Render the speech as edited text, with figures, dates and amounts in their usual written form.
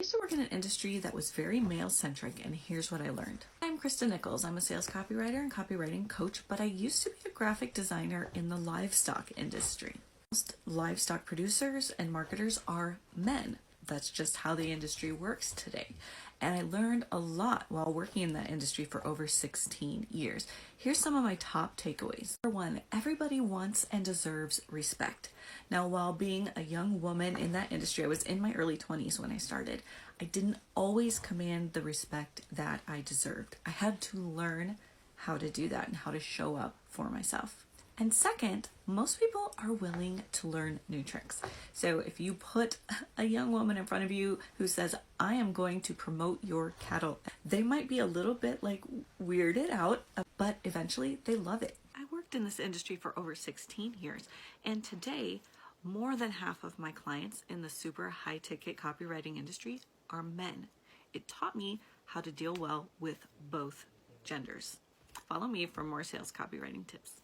used to work in an industry that was very male-centric, and here's what I learned. I'm Krista Nichols. I'm a sales copywriter and copywriting coach, but I used to be a graphic designer in the livestock industry. Most livestock producers and marketers are men. That's just how the industry works today. And I learned a lot while working in that industry for over 16 years. Here's some of my top takeaways. Number one, everybody wants and deserves respect. Now, while being a young woman in that industry, I was in my early 20s when I started, I didn't always command the respect that I deserved. I had to learn how to do that and how to show up for myself. And second, most people are willing to learn new tricks. So if you put a young woman in front of you who says, I am going to promote your cattle, they might be a little bit like weirded out, but eventually they love it. I worked in this industry for over 16 years, and today, more than half of my clients in the super high ticket copywriting industry are men. It taught me how to deal well with both genders. Follow me for more sales copywriting tips.